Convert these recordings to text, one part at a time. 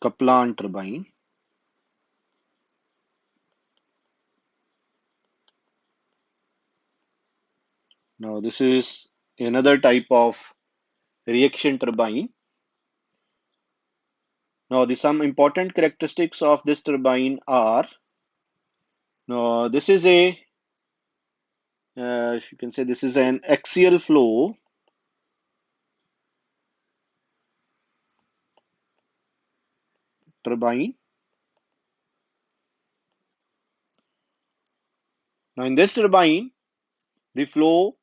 Kaplan turbine. Now this is another type of reaction turbine. Now the some important characteristics of this turbine are, now this is a you can say this is an axial flow turbine. Now in this turbine, the flow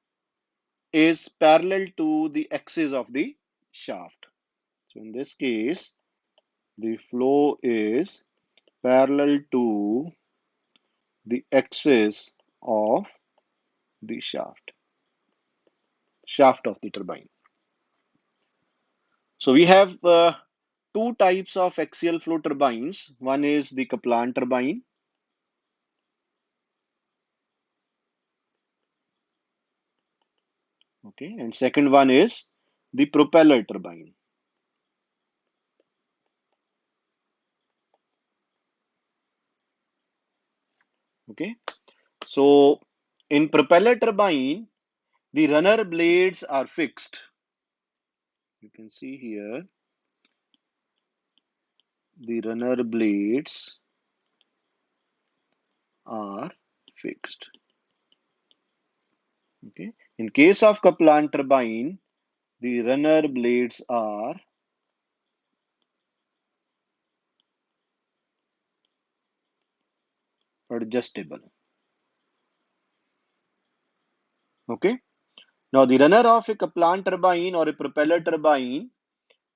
is parallel to the axis of the shaft. So in this case, the flow is parallel to the axis of the shaft of the turbine. So we have two types of axial flow turbines. One is the Kaplan turbine. Okay, and second one is the propeller turbine. Okay, so in propeller turbine, the runner blades are fixed. You can see here the runner blades are fixed. Okay, in case of Kaplan turbine, the runner blades are adjustable. Okay, now the runner of a Kaplan turbine or a propeller turbine,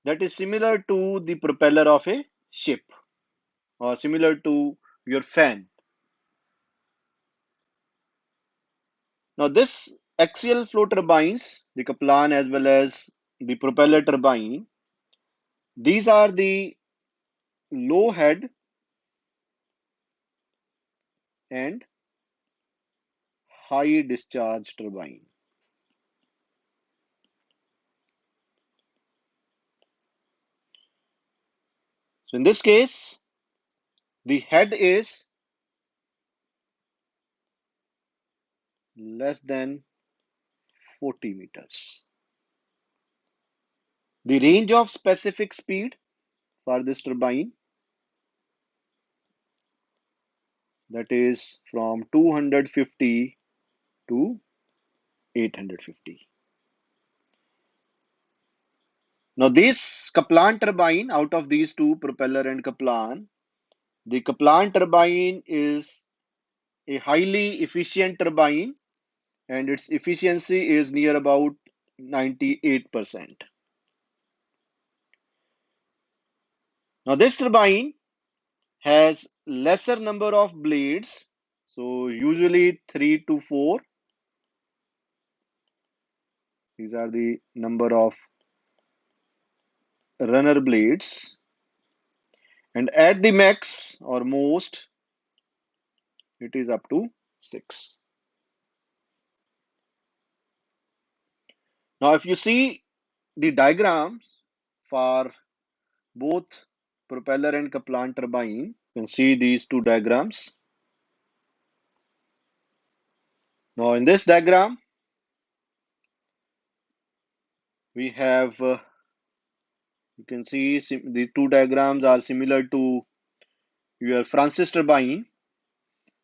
that is similar to the propeller of a ship or similar to your fan. Now this axial flow turbines, the Kaplan as well as the propeller turbine, these are the low head and high discharge turbine. So in this case, the head is less than 40 meters. The range of specific speed for this turbine, that is from 250 to 850. Now this Kaplan turbine, out of these two, propeller and Kaplan, the Kaplan turbine is a highly efficient turbine and its efficiency is near about 98%. Now this turbine has lesser number of blades, so usually 3 to 4. These are the number of runner blades, and at the max or most it is up to 6. Now if you see the diagrams for both propeller and Kaplan turbine, you can see these two diagrams. Now in this diagram we have you can see these two diagrams are similar to your Francis turbine.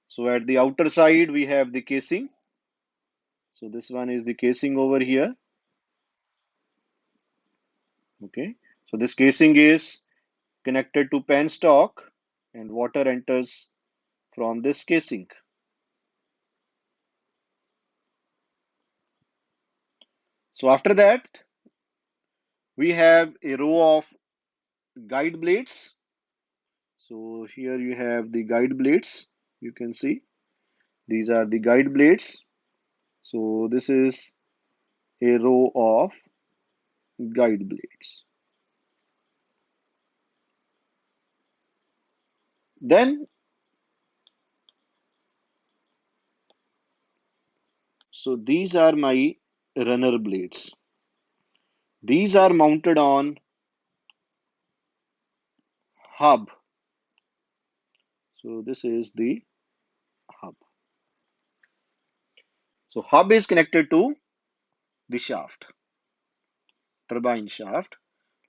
So at the outer side we have the casing. So this one is the casing over here. Okay, so this casing is connected to penstock and water enters from this casing. So after that we have a row of guide blades. So here you have the guide blades. You can see these are the guide blades. So this is a row of guide blades. Then, so these are my runner blades. These are mounted on hub. So this is the hub. So hub is connected to the shaft, turbine shaft.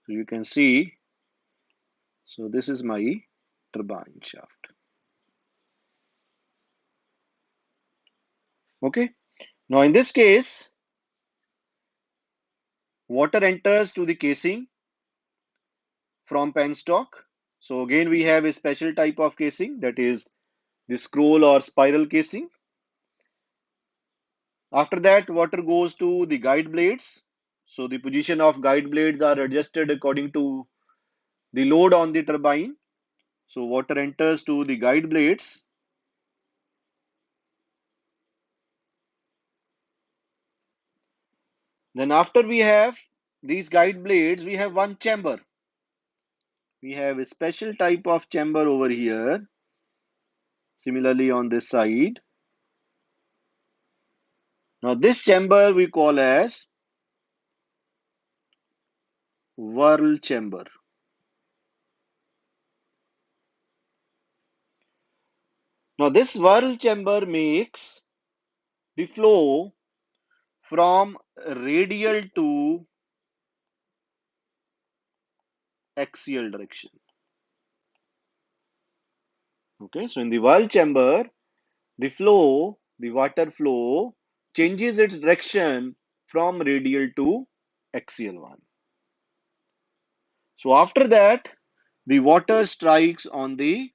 So you can see, so this is my turbine shaft. Okay. Now in this case, water enters to the casing from penstock. So again, we have a special type of casing, that is the scroll or spiral casing. After that, water goes to the guide blades. So the position of guide blades are adjusted according to the load on the turbine. So water enters to the guide blades. Then after we have these guide blades, we have one chamber. We have a special type of chamber over here. Similarly on this side. Now this chamber we call as whirl chamber. Now this whirl chamber makes the flow from radial to axial direction. Okay, so in the whirl chamber, the water flow changes its direction from radial to axial one. So after that, the water strikes on the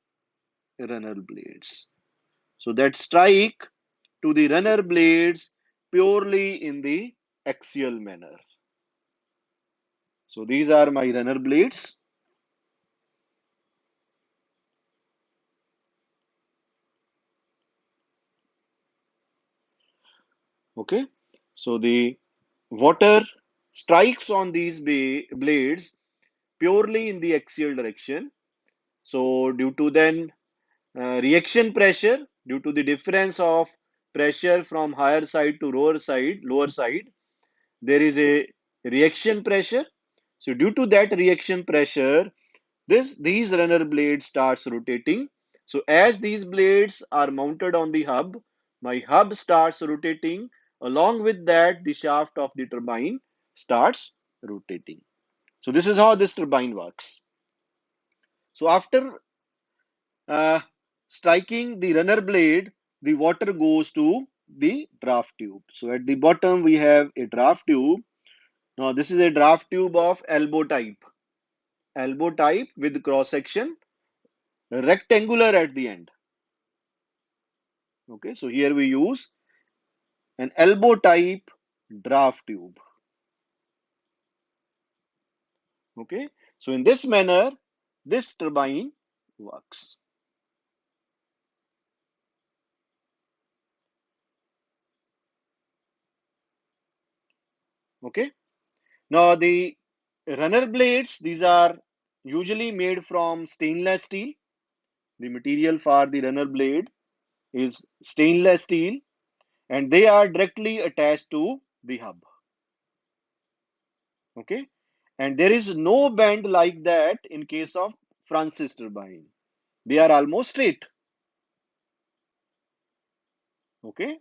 runner blades. So that strike to the runner blades purely in the axial manner. So these are my runner blades. Okay, so the water strikes on these blades purely in the axial direction. So due to then reaction pressure, due to the difference of pressure from higher side to lower side, there is a reaction pressure. So due to that reaction pressure, these runner blades starts rotating. So as these blades are mounted on the hub, my hub starts rotating. Along with that, the shaft of the turbine starts rotating. So this is how this turbine works. So after uh, striking the runner blade, the water goes to the draft tube. So at the bottom we have a draft tube. Now this is a draft tube of elbow type with cross section rectangular at the end. Okay, so here we use an elbow type draft tube. Okay, so in this manner, this turbine works. Okay, now the runner blades, these are usually made from stainless steel. The material for the runner blade is stainless steel and they are directly attached to the hub. Okay, and there is no bend like that in case of Francis turbine. They are almost straight. Okay,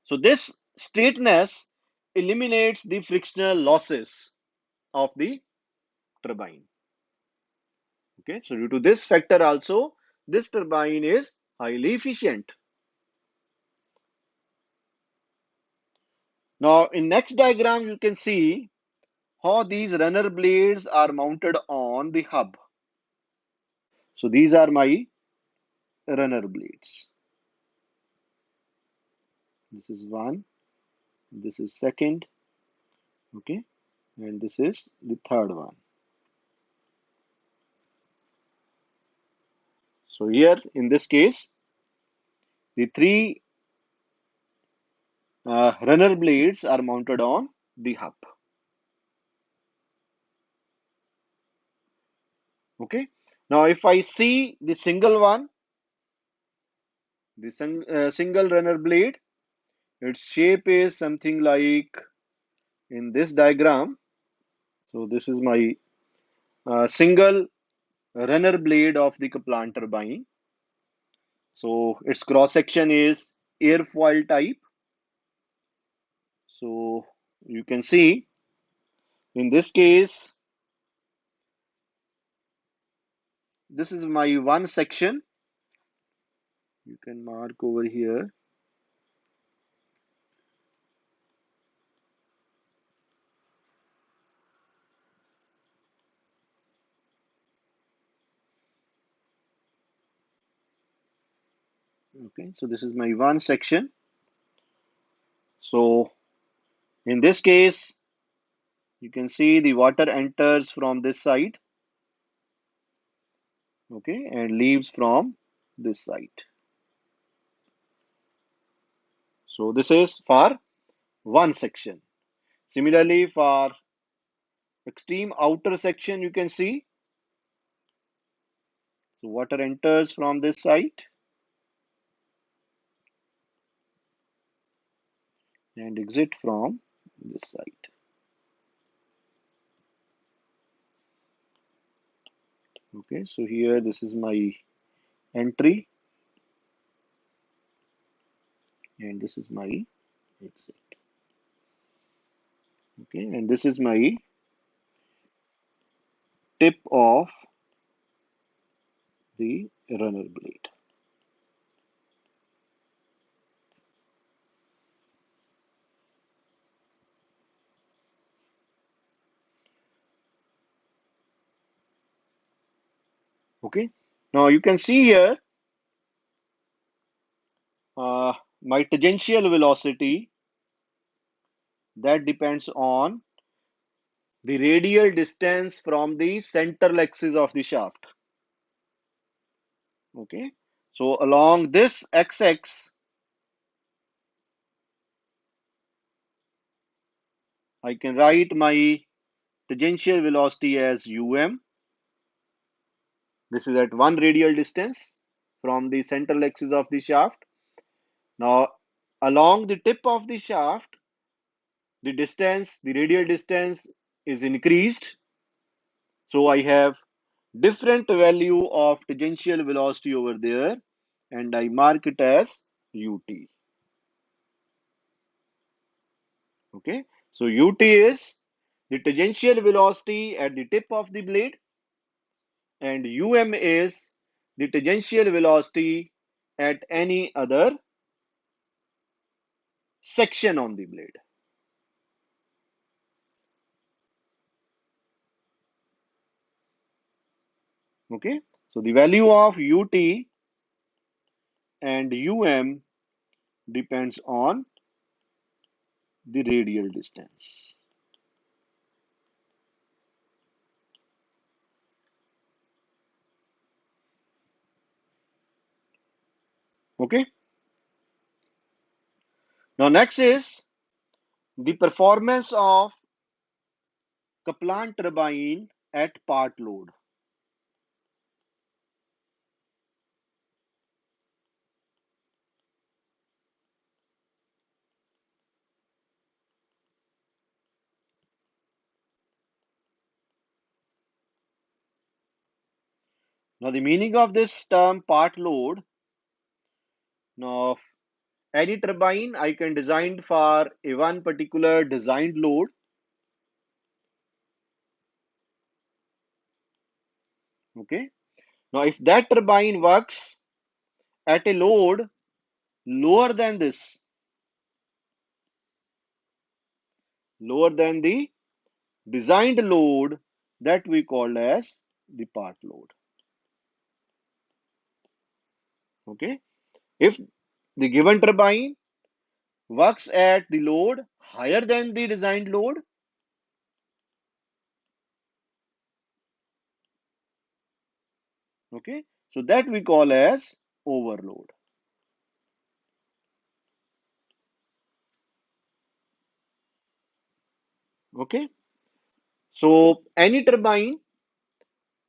so this straightness eliminates the frictional losses of the turbine. Okay, so due to this factor also, this turbine is highly efficient. Now in next diagram, you can see how these runner blades are mounted on the hub. So these are my runner blades. This is one, this is second, okay, and this is the third one. So here in this case, the three runner blades are mounted on the hub. Okay. Now if I see the single one, the single runner blade, its shape is something like in this diagram. So this is my single runner blade of the Kaplan turbine. So its cross section is airfoil type. So you can see in this case, this is my one section. You can mark over here. Okay, so this is my one section. So in this case, you can see the water enters from this side, okay, and leaves from this side. So this is for one section. Similarly, for extreme outer section, you can see, so water enters from this side and exit from this side. Okay, so here this is my entry and this is my exit. Okay, and this is my tip of the runner blade. Okay, now you can see here uh, my tangential velocity that depends on the radial distance from the central axis of the shaft. Okay, so along this x-axis, I can write my tangential velocity as um. This is at one radial distance from the central axis of the shaft. Now, along the tip of the shaft, the distance, the radial distance is increased. So I have different value of tangential velocity over there and I mark it as ut. Okay, so ut is the tangential velocity at the tip of the blade and is the tangential velocity at any other section on the blade. Okay, so the value of ut and depends on the radial distance. Okay, now next is the performance of Kaplan turbine at part load. Now the meaning of this term part load, now any turbine I can design for a one particular designed load. Okay, now if that turbine works at a load lower than this, lower than the designed load, that we call as the part load. Okay, if the given turbine works at the load higher than the designed load, okay, so that we call as overload. Okay, so any turbine,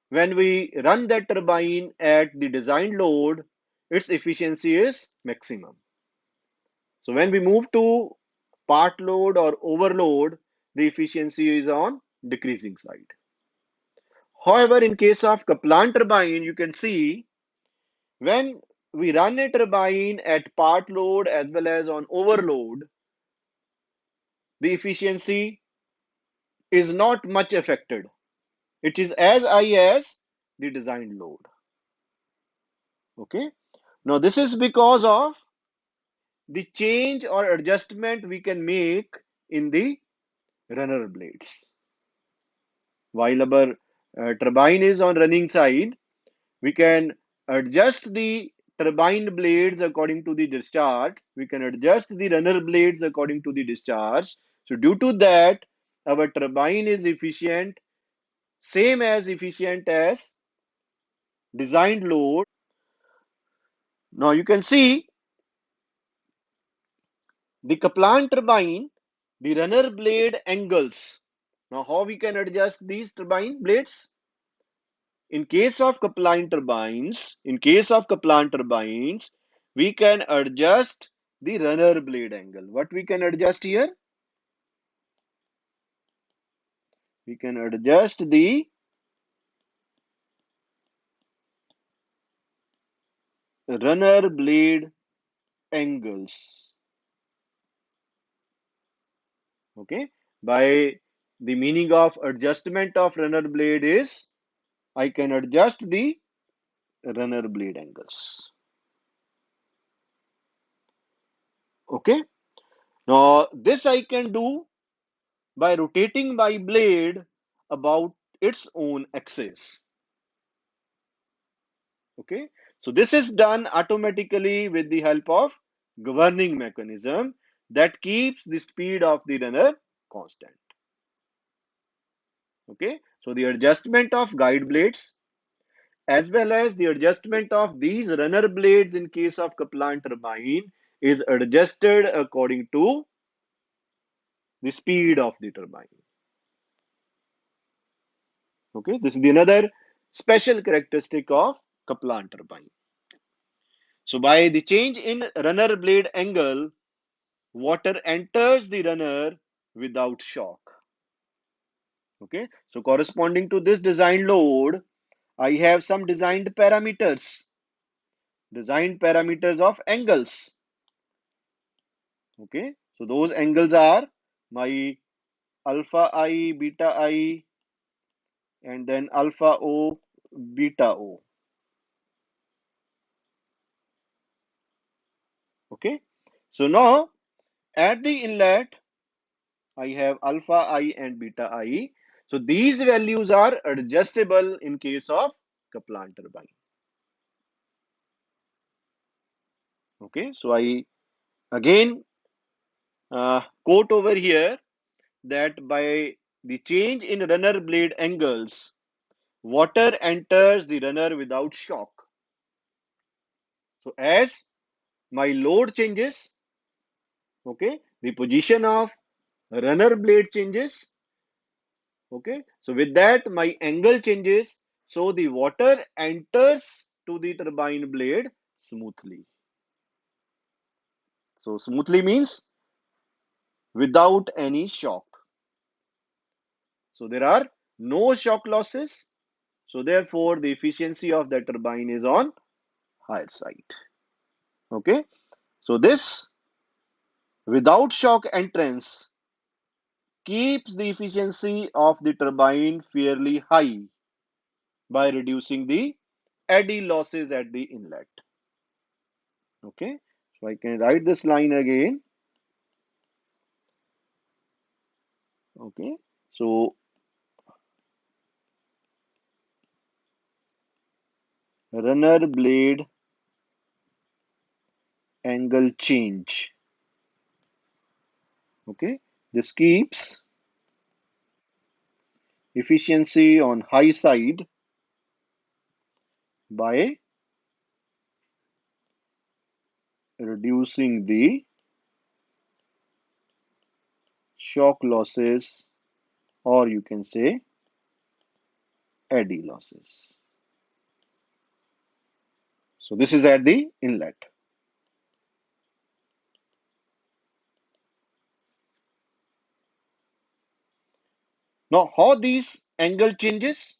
when we run that turbine at the designed load, its efficiency is maximum. So when we move to part load or overload, the efficiency is on decreasing side. However, in case of Kaplan turbine, you can see when we run a turbine at part load as well as on overload, the efficiency is not much affected. It is as high as the designed load. Okay. Now this is because of the change or adjustment we can make in the runner blades. While our turbine is on running side, we can adjust the turbine blades according to the discharge. We can adjust the runner blades according to the discharge. So due to that, our turbine is efficient, same as efficient as designed load. Now you can see the Kaplan turbine, the runner blade angles. Now how we can adjust these turbine blades? In case of Kaplan turbines, we can adjust the runner blade angle. What we can adjust here? We can adjust the runner blade angles. Okay. By the meaning of adjustment of runner blade is I can adjust the runner blade angles. Okay. Now this I can do by rotating my blade about its own axis. Okay, so this is done automatically with the help of governing mechanism that keeps the speed of the runner constant. Okay, so the adjustment of guide blades as well as the adjustment of these runner blades in case of Kaplan turbine is adjusted according to the speed of the turbine. Okay, this is the another special characteristic of Kaplan turbine. So by the change in runner blade angle, water enters the runner without shock. Okay, so corresponding to this design load, I have some designed parameters of angles. Okay, so those angles are my alpha I, beta I, and then alpha O, beta O. Okay, so now at the inlet, I have alpha I and beta I. So these values are adjustable in case of Kaplan turbine. Okay, so I again quote over here that by the change in runner blade angles, water enters the runner without shock. So as my load changes, okay, the position of runner blade changes. Okay, so with that my angle changes, so the water enters to the turbine blade smoothly. So smoothly means without any shock. So there are no shock losses. So therefore the efficiency of the turbine is on higher side. Okay, so this without shock entrance keeps the efficiency of the turbine fairly high by reducing the eddy losses at the inlet. Okay, so I can write this line again. Okay, so runner blade angle change. Okay, this keeps efficiency on high side by reducing the shock losses, or you can say eddy losses. So this is at the inlet. Now how these angle changes?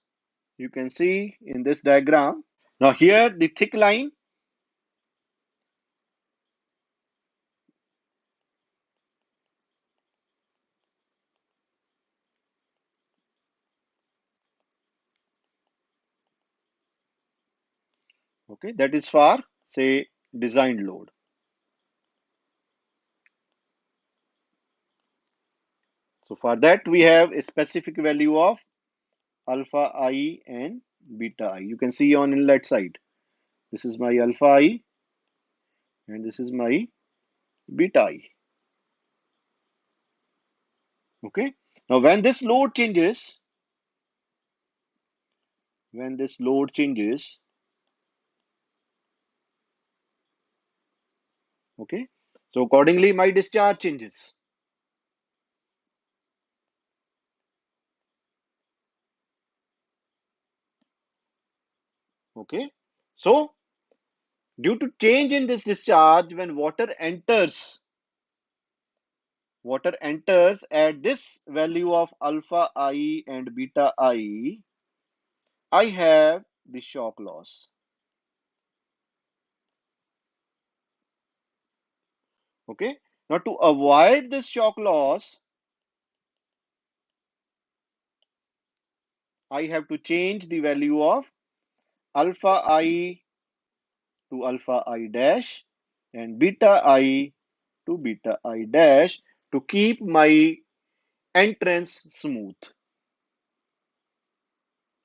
you can see in this diagram. Now here the thick line, okay, that is for say designed load. So for that we have a specific value of alpha I and beta I. You can see on inlet side. This is my alpha I and this is my beta I. Okay. Now when this load changes, okay. So accordingly my discharge changes. Okay. So due to change in this discharge, when water enters at this value of alpha I and beta I have the shock loss. Okay. Now to avoid this shock loss, I have to change the value of alpha I to alpha I dash and beta I to beta I dash to keep my entrance smooth.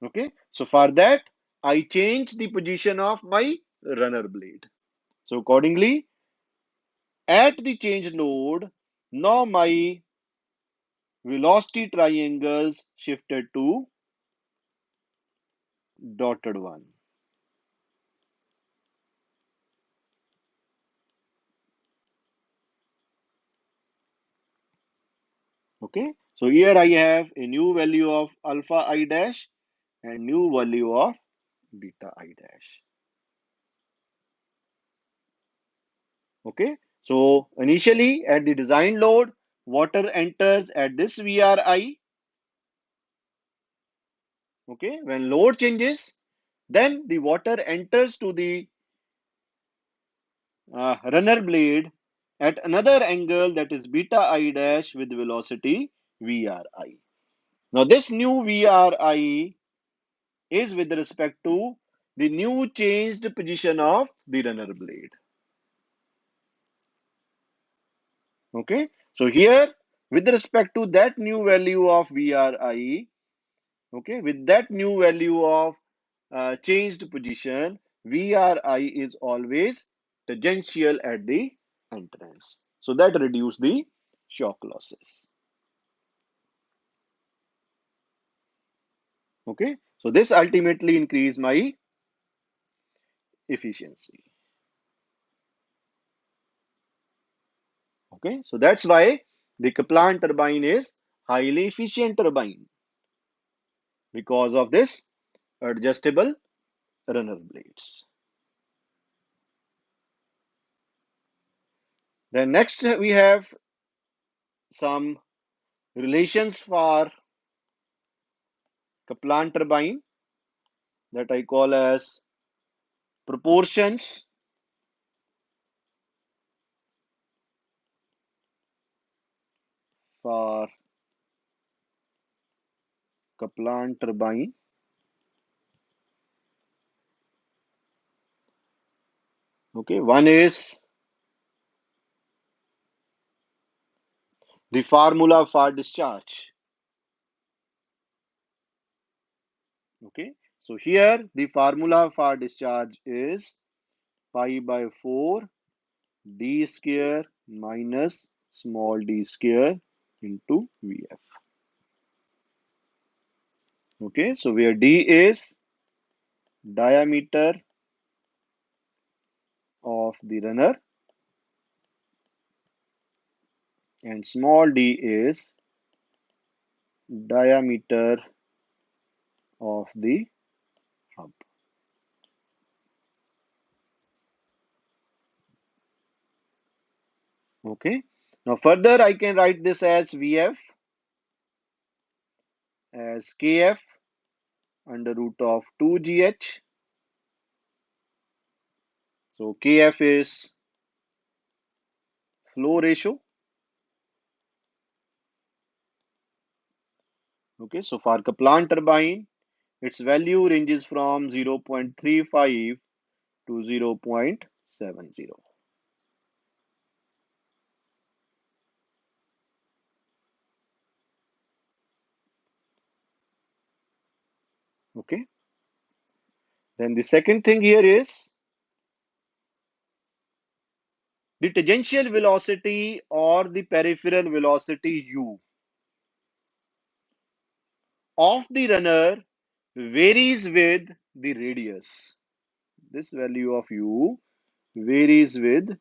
Okay. So for that, I change the position of my runner blade. So accordingly, at the change node, now my velocity triangles shifted to dotted one. Okay. So here I have a new value of alpha I dash and new value of beta I dash. Okay. So initially at the design load, water enters at this VRI. Okay. When load changes, then the water enters to the runner blade at another angle, that is beta I dash with velocity VRI. Now this new VRI is with respect to the new changed position of the runner blade. Okay. So here with respect to that new value of VRI, okay, with that new value of changed position, VRI is always tangential at the entrance. So that reduce the shock losses. Okay. So this ultimately increase my efficiency. Okay. So that's why the Kaplan turbine is highly efficient turbine because of this adjustable runner blades. Then next we have some relations for Kaplan turbine that I call as proportions for Kaplan turbine. Okay, one is the formula for discharge. Okay, so here the formula for discharge is pi by 4 d square minus small d square into Vf. Okay, so where d is diameter of the runner and small d is diameter of the hub. Okay, now further I can write this as Vf as Kf under root of 2GH. So Kf is flow ratio. Okay, so for Kaplan turbine, its value ranges from 0.35 to 0.70. Okay, then the second thing here is the tangential velocity or the peripheral velocity u of the runner varies with the radius. This value of u varies with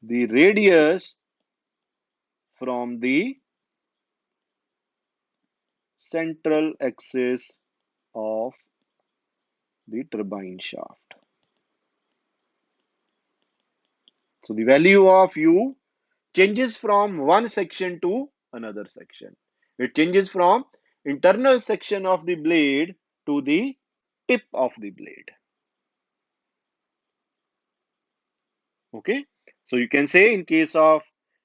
the radius from the central axis of the turbine shaft. So the value of u changes from one section to another section. It changes from internal section of the blade to the tip of the blade. Okay, so you can say in case of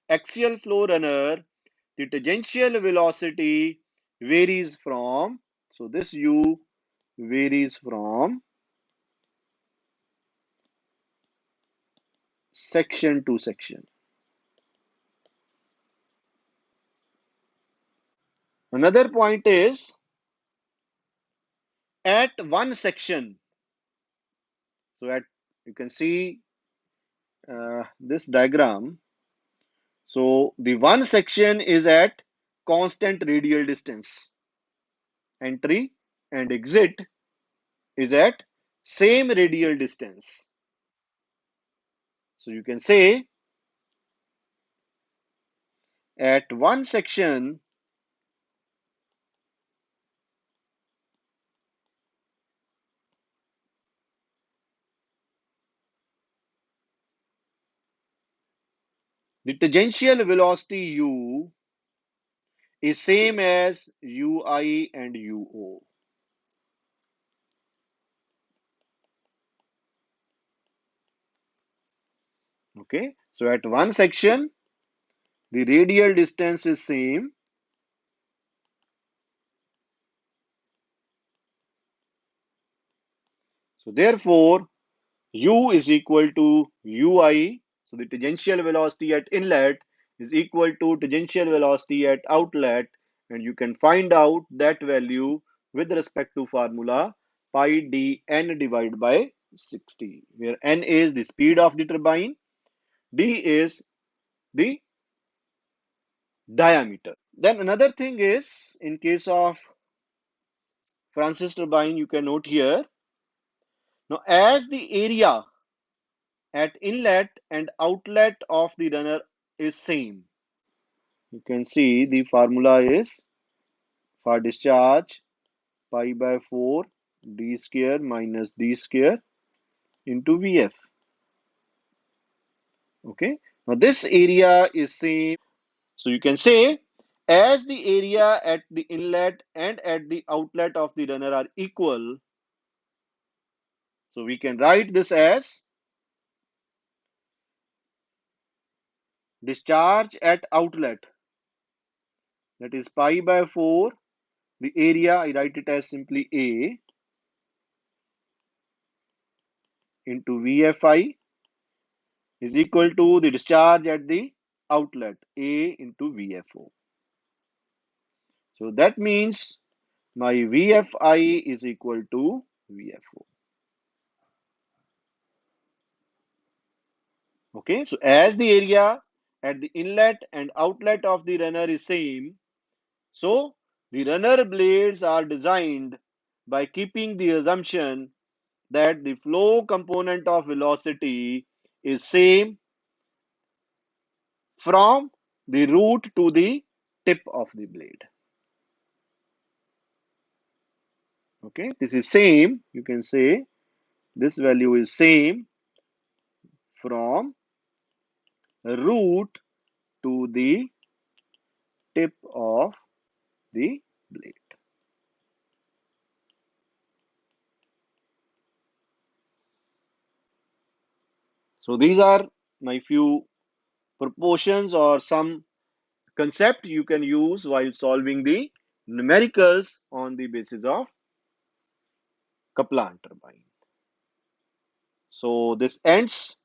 axial flow runner, the tangential velocity varies from, so this u varies from section to section. Another point is at one section. So at, you can see this diagram. So the one section is at constant radial distance. Entry and exit is at same radial distance. So you can say at one section, the tangential velocity u is same as ui and uo. Okay, so at one section, the radial distance is same. So therefore, u is equal to ui. So the tangential velocity at inlet is equal to tangential velocity at outlet, and you can find out that value with respect to formula pi d n divided by 60, where n is the speed of the turbine, d is the diameter. Then another thing is, in case of Francis turbine, you can note here, now as the area at inlet and outlet of the runner is same. You can see the formula is for discharge pi by 4 d square minus d square into Vf. Okay. Now this area is same. So you can say as the area at the inlet and at the outlet of the runner are equal, so we can write this as discharge at outlet, that is pi by 4, the area I write it as simply A into Vfi is equal to the discharge at the outlet A into VFO. So that means my VFI is equal to VFO. Okay, so as the area at the inlet and outlet of the runner is same, so the runner blades are designed by keeping the assumption that the flow component of velocity is same from the root to the tip of the blade. Okay, this is same, you can say this value is same from root to the tip of the blade. So these are my few proportions or some concept you can use while solving the numericals on the basis of Kaplan turbine. So this ends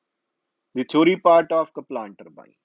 the theory part of Kaplan turbine.